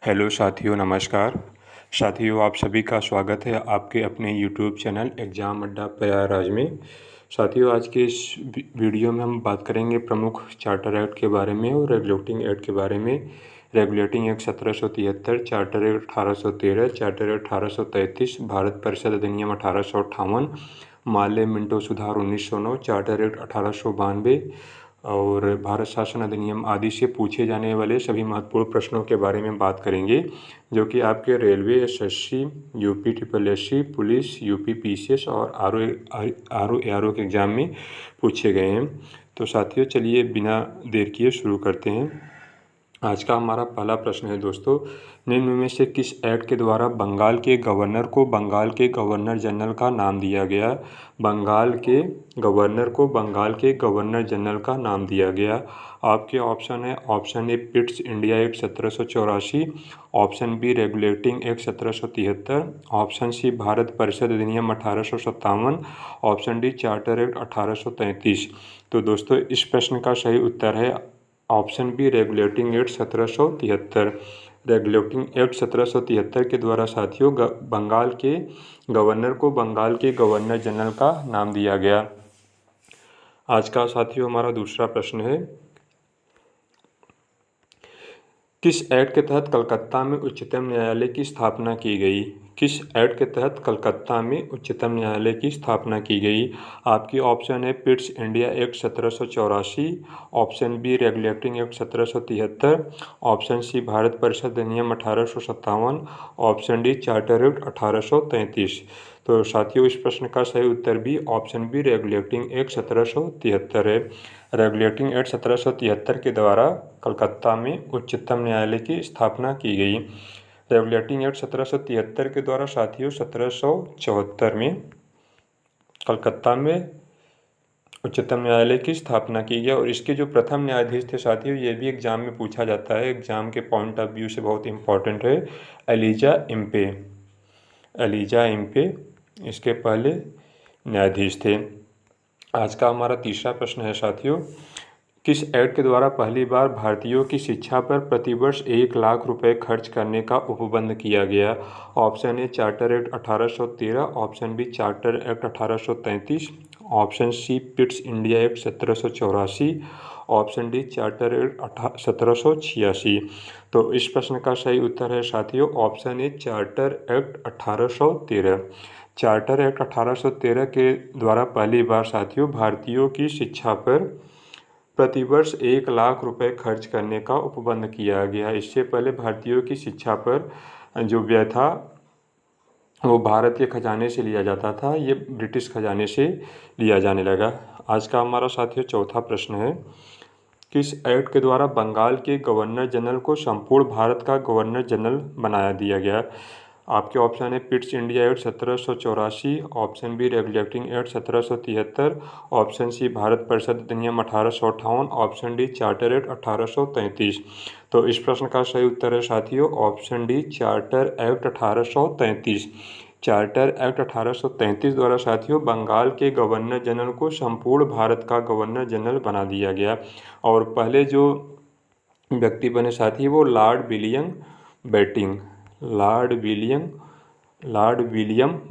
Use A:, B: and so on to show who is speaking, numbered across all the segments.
A: Hello साथियों, नमस्कार। साथियों, आप सभी का स्वागत है आपके अपने यूट्यूब चैनल एग्ज़ाम अड्डा प्रयागराज में। साथियों, आज के इस वीडियो में हम बात करेंगे प्रमुख चार्टर एक्ट के बारे में और रेगुलेटिंग एक्ट के बारे में। Regulating Act 1773, charter Act 1813, Charter Act 1833, Bharat परिषद अधिनियम 1858, माल्य मिंटो सुधार 1909, चार्टर एक्ट 1892 और भारत शासन अधिनियम आदि से पूछे जाने वाले सभी महत्वपूर्ण प्रश्नों के बारे में बात करेंगे, जो कि आपके railway, SSC, UP triple SC, police, UP PCS और आरओ एआरओ के एग्ज़ाम में पूछे गए हैं। तो साथियों, चलिए बिना देर किए शुरू करते हैं। आज का हमारा पहला प्रश्न है दोस्तों, निम्न में से किस एक्ट के द्वारा बंगाल के गवर्नर को बंगाल के गवर्नर जनरल का नाम दिया गया? बंगाल के गवर्नर को बंगाल के गवर्नर जनरल का नाम दिया गया। आपके ऑप्शन है, option A Pitt's India Act 1784, option B Regulating Act 1773, option C Bharat परिषद अधिनियम 1857, ऑप्शन डी चार्टर एक्ट 1833। तो दोस्तों, इस प्रश्न का सही उत्तर है option B Regulating Act 1773। Regulating Act 1773 के द्वारा साथियों बंगाल के गवर्नर को बंगाल के गवर्नर जनरल का नाम दिया गया। आज का साथियों हमारा दूसरा प्रश्न है, किस एक्ट के तहत कलकत्ता में उच्चतम न्यायालय की स्थापना की गई? किस एक्ट के तहत कलकत्ता में उच्चतम न्यायालय की स्थापना की गई? आपकी ऑप्शन है Pitt's India Act 1784, option B Regulating Act 1773, option C Bharat परिषद अधिनियम 1857, ऑप्शन डी चार्टर एक्ट 1833। तो साथियों, इस प्रश्न का सही उत्तर भी ऑप्शन बी रेगुलेटिंग एक्ट 1773 है। रेगुलेटिंग एक्ट 1773 के द्वारा कलकत्ता में उच्चतम न्यायालय की स्थापना की गई। रेगुलेटिंग एक्ट 1773 के द्वारा साथियों 1774 में कलकत्ता में उच्चतम न्यायालय की स्थापना की गई और इसके जो प्रथम न्यायाधीश थे साथियों, ये भी एग्जाम में पूछा जाता है, एग्जाम के पॉइंट ऑफ व्यू से बहुत इंपॉर्टेंट है। एलिजा इम्पे, एलिजा इम्पे इसके पहले न्यायाधीश थे। आज का हमारा तीसरा प्रश्न है साथियों, किस एक्ट के द्वारा पहली बार भारतीयों की शिक्षा पर प्रतिवर्ष 1 लाख रुपए खर्च करने का उपबंध किया गया? Option A Charter Act 1813, option B Charter Act 1833, option C Pitt's India Act 1784, option D Charter Act 1786। तो इस प्रश्न का सही उत्तर है साथियों option A Charter Act 1813। Charter Act 1813 के द्वारा पहली बार साथियों भारतीयों की शिक्षा पर प्रतिवर्ष 1 लाख रुपए खर्च करने का उपबंध किया गया। इससे पहले भारतीयों की शिक्षा पर जो व्यय था वो भारत के खजाने से लिया जाता था, ये ब्रिटिश खजाने से लिया जाने लगा। आज का हमारा साथियों चौथा प्रश्न है, किस एक्ट के द्वारा बंगाल के गवर्नर जनरल को संपूर्ण भारत का गवर्नर जनरल बनाया दिया गया? आपके ऑप्शन है Pitt's India Act 1784, option B Regulating Act 1773, option C Bharat परिषद अधिनियम 1858, ऑप्शन डी चार्टर एक्ट 1833। तो इस प्रश्न का सही उत्तर है साथियों option D Charter Act 1833। Charter Act 1833 द्वारा साथियों बंगाल के गवर्नर जनरल को संपूर्ण भारत का गवर्नर जनरल बना दिया गया और पहले जो व्यक्ति बने साथी वो लॉर्ड विलियम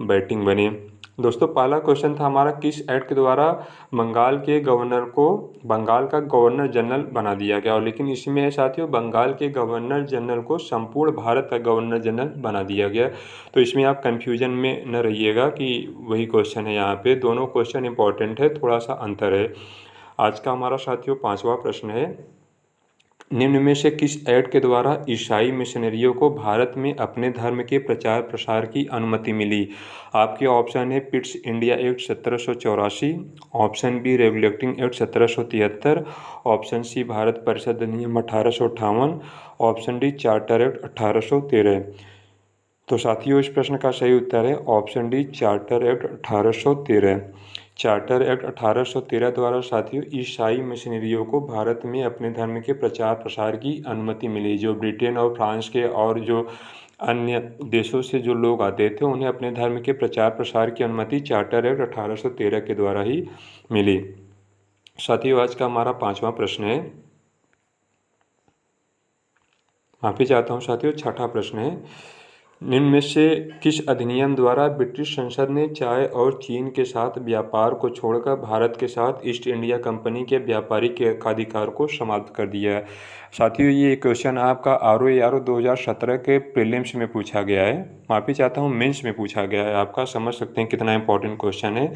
A: बेटिंग बने। दोस्तों, पहला क्वेश्चन था हमारा, किस एक्ट के द्वारा बंगाल के गवर्नर को बंगाल का गवर्नर जनरल बना दिया गया, और लेकिन इसमें है साथियों बंगाल के गवर्नर जनरल को संपूर्ण भारत का गवर्नर जनरल बना दिया गया। तो इसमें आप कंफ्यूजन में न रहिएगा कि वही क्वेश्चन है, यहाँ पे दोनों क्वेश्चन इंपॉर्टेंट है, थोड़ा सा अंतर है। आज का हमारा साथियों पांचवा प्रश्न है, निम्न में से किस एक्ट के द्वारा ईसाई मिशनरियों को भारत में अपने धर्म के प्रचार प्रसार की अनुमति मिली? आपके ऑप्शन है Pitt's India Act 1784, option B Regulating Act 1773, option C Bharat परिषद अधिनियम 1858, ऑप्शन डी चार्टर एक्ट 1813। तो साथियों, इस प्रश्न का सही उत्तर है option D Charter Act 1813। Charter Act 1813 द्वारा साथियों ईसाई मिशनरियों को भारत में अपने धर्म के प्रचार प्रसार की अनुमति मिली। जो ब्रिटेन और फ्रांस के और जो अन्य देशों से जो लोग आते थे उन्हें अपने धर्म के प्रचार प्रसार की अनुमति चार्टर एक्ट 1813 के द्वारा ही मिली। साथियों, आज का हमारा पांचवा प्रश्न है, माफ़ी चाहता हूँ साथियों। छठा प्रश्न है, निम्न में से किस अधिनियम द्वारा ब्रिटिश संसद ने चाय और चीन के साथ व्यापार को छोड़कर भारत के साथ ईस्ट इंडिया कंपनी के व्यापारिक एकाधिकार को समाप्त कर दिया है? साथियों, ये क्वेश्चन आपका RO 2017 के प्रीलिम्स में पूछा गया है। माफ़ी चाहता हूँ, मेंस में पूछा गया है आपका। समझ सकते हैं कितना इंपॉर्टेंट क्वेश्चन है।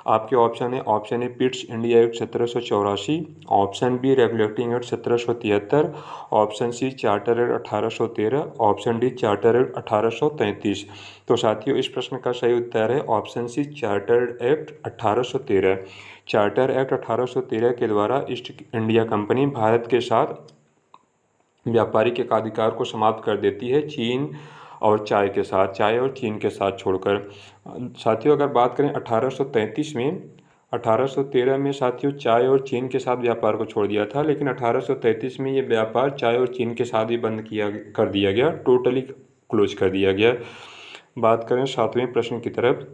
A: आपके ऑप्शन है, option A Pitt's India Act 1784, option B Regulating Act 1773, option C Charter Act 1813, option D Charter Act 1833। तो साथियों, इस प्रश्न का सही उत्तर है option C Charter Act 1813। Charter Act 1813 के द्वारा ईस्ट इंडिया कंपनी भारत के साथ व्यापारिक एकाधिकार को समाप्त कर देती है, चीन और चाय और चीन के साथ छोड़कर। साथियों, अगर बात करें 1833 में, 1813 में साथियों चाय और चीन के साथ व्यापार को छोड़ दिया था, लेकिन 1833 में ये व्यापार चाय और चीन के साथ ही बंद कर दिया गया, टोटली क्लोज कर दिया गया। बात करें सातवें प्रश्न की तरफ।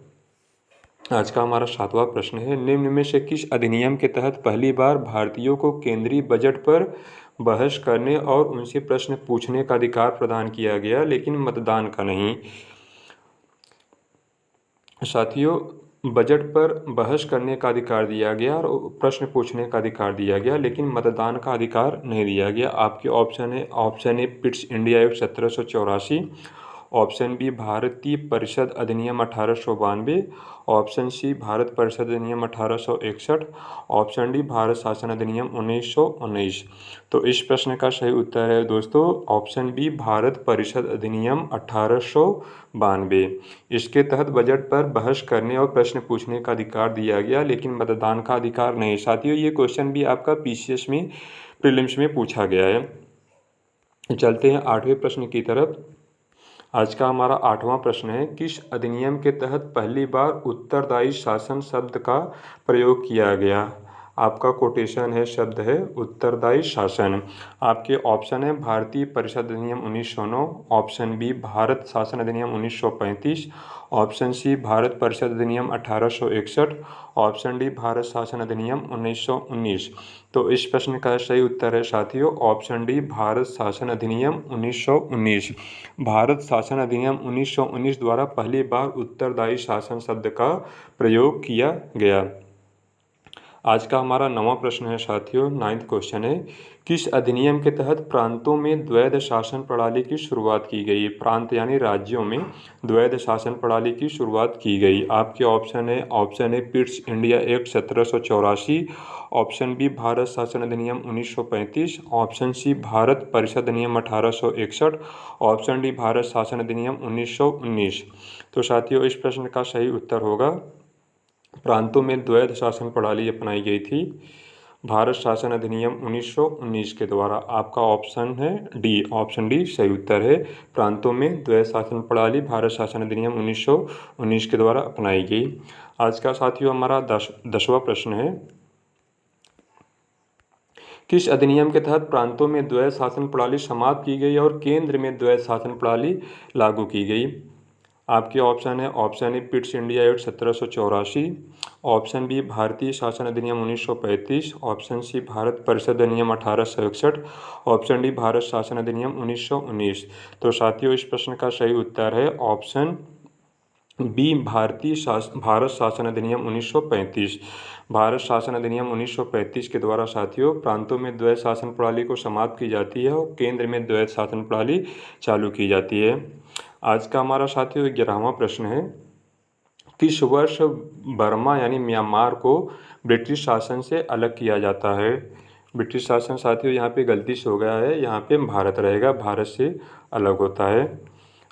A: आज का हमारा सातवां प्रश्न है, निम्न में से किस अधिनियम के तहत पहली बार भारतीयों को केंद्रीय बजट पर बहस करने और उनसे प्रश्न पूछने का अधिकार प्रदान किया गया, लेकिन मतदान का नहीं? साथियों, बजट पर बहस करने का अधिकार दिया गया और प्रश्न पूछने का अधिकार दिया गया, लेकिन मतदान का अधिकार नहीं दिया गया। आपके ऑप्शन है, option A Pitt's India Act 1784, option B भारतीय परिषद अधिनियम 1892, ऑप्शन सी भारत परिषद अधिनियम 1861, ऑप्शन डी भारत शासन अधिनियम 1919। तो इस प्रश्न का सही उत्तर है दोस्तों ऑप्शन बी भारत परिषद अधिनियम 1892। इसके तहत बजट पर बहस करने और प्रश्न पूछने का अधिकार दिया गया, लेकिन मतदान का अधिकार नहीं। साथियों, ये क्वेश्चन भी आपका PCS में प्रीलिम्स में पूछा गया है। चलते हैं आठवें प्रश्न की तरफ। आज का हमारा आठवां प्रश्न है, किस अधिनियम के तहत पहली बार उत्तरदायी शासन शब्द का प्रयोग किया गया? आपका कोटेशन है, शब्द है उत्तरदायी शासन। आपके ऑप्शन है, भारतीय परिषद अधिनियम 1909, ऑप्शन बी भारत शासन अधिनियम 1935, ऑप्शन सी भारत परिषद अधिनियम 1861, ऑप्शन डी भारत शासन अधिनियम 1919। तो इस प्रश्न का सही उत्तर है साथियों ऑप्शन डी भारत शासन अधिनियम 1919। भारत शासन अधिनियम 1919 द्वारा पहली बार उत्तरदायी शासन शब्द का प्रयोग किया गया। आज का हमारा नवां प्रश्न है साथियों, 9th क्वेश्चन है, किस अधिनियम के तहत प्रांतों में द्वैध शासन प्रणाली की शुरुआत की गई? प्रांत यानी राज्यों में द्वैध शासन प्रणाली की शुरुआत की गई। आपके ऑप्शन है, option A Pitt's India Act 1784, option B Bharat शासन अधिनियम 1935, ऑप्शन सी भारत परिषद अधिनियम 1861, ऑप्शन डी भारत शासन अधिनियम 1919। तो साथियों, इस प्रश्न का सही उत्तर होगा प्रांतों में द्वैध शासन प्रणाली अपनाई गई थी भारत शासन अधिनियम 1919 के द्वारा। आपका ऑप्शन है डी, ऑप्शन डी सही उत्तर है। प्रांतों में द्वैध शासन प्रणाली भारत शासन अधिनियम 1919 के द्वारा अपनाई गई। आज का साथियों हमारा 10वां प्रश्न है, किस अधिनियम के तहत प्रांतों में द्वैध शासन प्रणाली समाप्त की गई और केंद्र में द्वैध शासन प्रणाली लागू की गई? आपके ऑप्शन है, option A Pitt's India Act 1784, option B भारतीय शासन अधिनियम 1935, ऑप्शन सी भारत परिषद अधिनियम 1861, ऑप्शन डी भारत शासन अधिनियम 1919। तो साथियों, इस प्रश्न का सही उत्तर है ऑप्शन बी भारत शासन अधिनियम 1935। भारत शासन अधिनियम 1935 के द्वारा साथियों प्रांतों में द्वैध शासन प्रणाली को समाप्त की जाती है और केंद्र में द्वैध शासन प्रणाली चालू की जाती है। आज का हमारा साथियों 11वां प्रश्न है, किस वर्ष बर्मा यानी म्यांमार को ब्रिटिश शासन से अलग किया जाता है? ब्रिटिश शासन साथियों यहाँ पे गलती से हो गया है, यहाँ पे भारत रहेगा, भारत से अलग होता है।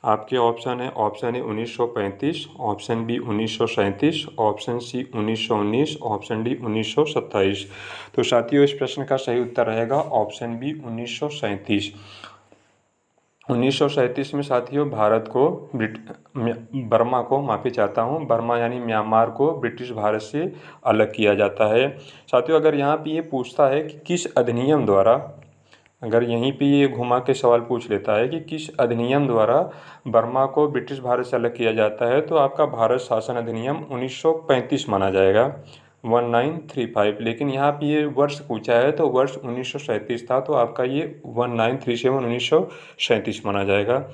A: आपके ऑप्शन है, option A 1935, option B 1937, option C 1919, option D 1927। तो साथियों, इस प्रश्न का सही उत्तर रहेगा ऑप्शन बी 1937। 1937 में साथियों भारत को बर्मा यानी म्यांमार को ब्रिटिश भारत से अलग किया जाता है। साथियों, अगर यहाँ पे ये पूछता है कि किस अधिनियम द्वारा, अगर यहीं पे ये घुमा के सवाल पूछ लेता है कि किस अधिनियम द्वारा बर्मा को ब्रिटिश भारत से अलग किया जाता है, तो आपका भारत शासन अधिनियम 1935 माना जाएगा। 1935। लेकिन यहाँ पे ये वर्ष पूछा है तो वर्ष 1937 था, तो आपका ये 1937 माना जाएगा।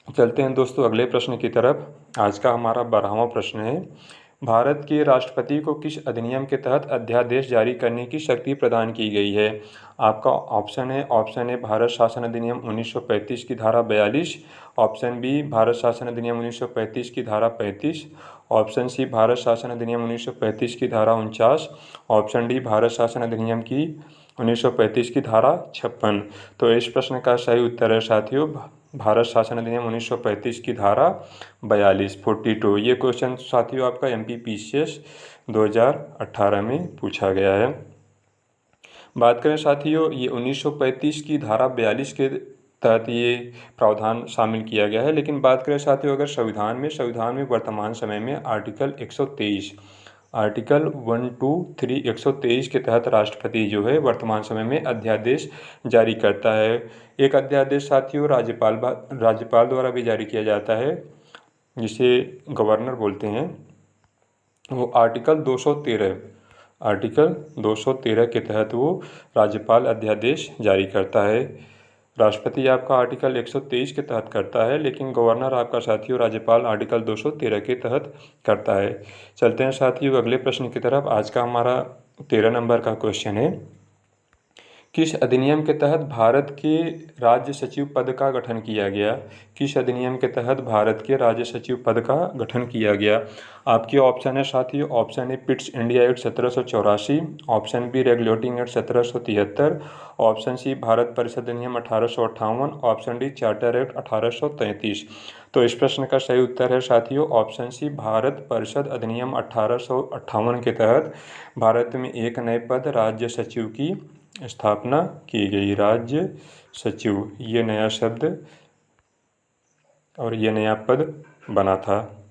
A: चलते हैं दोस्तों अगले प्रश्न की तरफ। आज का हमारा 12वां प्रश्न है, भारत के राष्ट्रपति को किस अधिनियम के तहत अध्यादेश जारी करने की शक्ति प्रदान की गई है? आपका ऑप्शन ए भारत शासन अधिनियम 1935 की धारा 42, ऑप्शन बी भारत शासन अधिनियम 1935 की धारा 35, ऑप्शन सी भारत शासन अधिनियम 1935 की धारा 49, ऑप्शन डी भारत शासन अधिनियम की 1935 की धारा 56। तो इस प्रश्न का सही उत्तर है साथियों भारत शासन अधिनियम 1935 की धारा 42। ये क्वेश्चन साथियों आपका MPPCS 2018 में पूछा गया है। बात करें साथियों, ये 1935 की धारा 42 के तहत ये प्रावधान शामिल किया गया है। लेकिन बात करें साथियों अगर संविधान में वर्तमान समय में आर्टिकल 123 आर्टिकल 123 के तहत राष्ट्रपति जो है वर्तमान समय में अध्यादेश जारी करता है। एक अध्यादेश साथियों राज्यपाल द्वारा भी जारी किया जाता है, जिसे गवर्नर बोलते हैं। वो आर्टिकल 213 के तहत वो राज्यपाल अध्यादेश जारी करता है। राष्ट्रपति आपका आर्टिकल 123 के तहत करता है, लेकिन गवर्नर आपका साथियों राज्यपाल आर्टिकल 213 के तहत करता है। चलते हैं साथियों अगले प्रश्न की तरफ। आज का हमारा 13 नंबर का क्वेश्चन है, किस अधिनियम के तहत भारत के राज्य सचिव पद का गठन किया गया? किस अधिनियम के तहत भारत के राज्य सचिव पद का गठन किया गया? आपके ऑप्शन है साथियों, option A Pitt's India Act 1784, option B Regulating Act 1773, option C Bharat परिषद अधिनियम 1858, ऑप्शन डी चार्टर एक्ट 1833। तो इस प्रश्न का सही उत्तर है साथियों ऑप्शन सी भारत परिषद अधिनियम 1858 के तहत भारत में एक नए पद राज्य सचिव की स्थापना की गई। राज्य सचिव ये नया शब्द और ये नया पद बना था।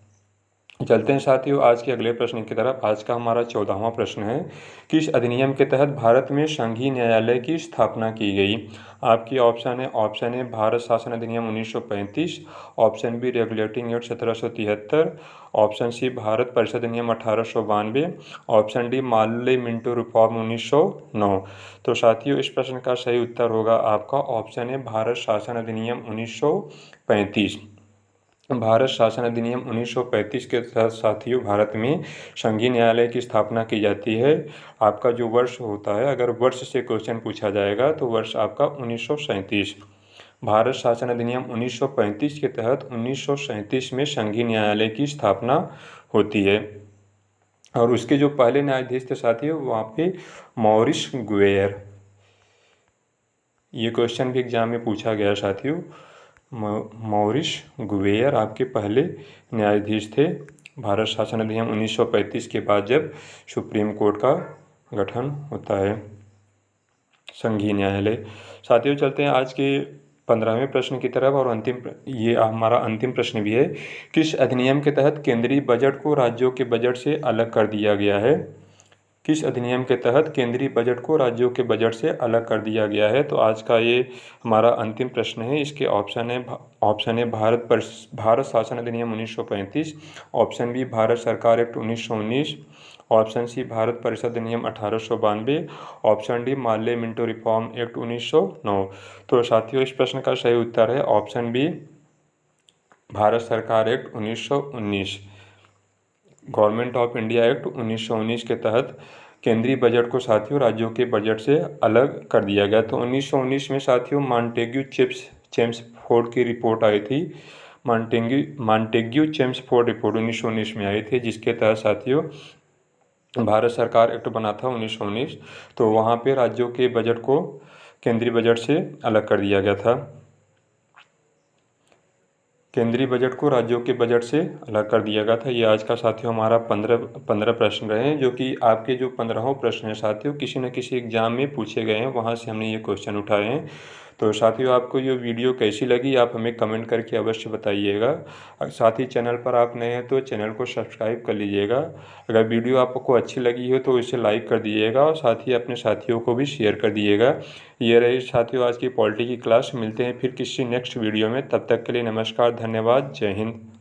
A: चलते हैं साथियों आज के अगले प्रश्न की तरफ। आज का हमारा 14वां प्रश्न है, किस अधिनियम के तहत भारत में संघीय न्यायालय की स्थापना की गई? आपकी ऑप्शन ए भारत शासन अधिनियम 1935, option B Regulating Act 1773, option C Bharat परिषद अधिनियम 1892, option D Morley Minto reform 1909। तो साथियों इस प्रश्न का सही उत्तर होगा आपका ऑप्शन ए भारत शासन अधिनियम 1935। भारत शासन अधिनियम 1935 के तहत साथियों भारत में संघीय न्यायालय की स्थापना की जाती है। आपका जो वर्ष होता है, अगर वर्ष से क्वेश्चन पूछा जाएगा तो वर्ष आपका 1937। भारत शासन अधिनियम 1935 के तहत 1937 में संघीय न्यायालय की स्थापना होती है। और उसके जो पहले न्यायाधीश थे साथियों वहाँ पे मॉरिस गुवेयर। ये क्वेश्चन भी एग्जाम में पूछा गया साथियों। मॉरिस गुवेयर आपके पहले न्यायाधीश थे भारत शासन अधिनियम 1935 के बाद जब सुप्रीम कोर्ट का गठन होता है संघीय न्यायालय। साथियों चलते हैं आज के 15वें प्रश्न की तरफ और ये हमारा अंतिम प्रश्न भी है, किस अधिनियम के तहत केंद्रीय बजट को राज्यों के बजट से अलग कर दिया गया है? किस अधिनियम के तहत केंद्रीय बजट को राज्यों के बजट से अलग कर दिया गया है? तो आज का ये हमारा अंतिम प्रश्न है। इसके ऑप्शन है भारत शासन अधिनियम 1935, ऑप्शन बी भारत सरकार एक्ट 1919, ऑप्शन सी भारत परिषद अधिनियम 1892, option D Morley Minto reform act 1909। तो साथियों इस प्रश्न का सही उत्तर है ऑप्शन बी भारत सरकार act 1919। Government of India act 1919 के तहत केंद्रीय बजट को साथियों राज्यों के बजट से अलग कर दिया गया। तो 1919 में साथियों मॉन्टेग्यू चेम्सफोर्ड की रिपोर्ट आई थी। मॉन्टेग्यू चेम्सफोर्ड रिपोर्ट 1919 में आई थी, जिसके तहत साथियों भारत सरकार एक्ट बना था 1919। तो वहाँ पे राज्यों के बजट को केंद्रीय बजट से अलग कर दिया गया था। केंद्रीय बजट को राज्यों के बजट से अलग कर दिया गया था। ये आज का साथियों हमारा 15 प्रश्न रहे हैं, जो कि आपके जो 15वां प्रश्न है साथियों किसी न किसी एग्जाम में पूछे गए हैं, वहाँ से हमने ये क्वेश्चन उठाए हैं। तो साथियों आपको ये वीडियो कैसी लगी आप हमें कमेंट करके अवश्य बताइएगा। साथ ही चैनल पर आप नए हैं तो चैनल को सब्सक्राइब कर लीजिएगा। अगर वीडियो आपको अच्छी लगी हो तो इसे लाइक कर दीजिएगा और साथ ही अपने साथियों को भी शेयर कर दीजिएगा। ये रही साथियों आज की पॉलिटी की क्लास। मिलते हैं फिर किसी नेक्स्ट वीडियो में, तब तक के लिए नमस्कार, धन्यवाद, जय हिंद।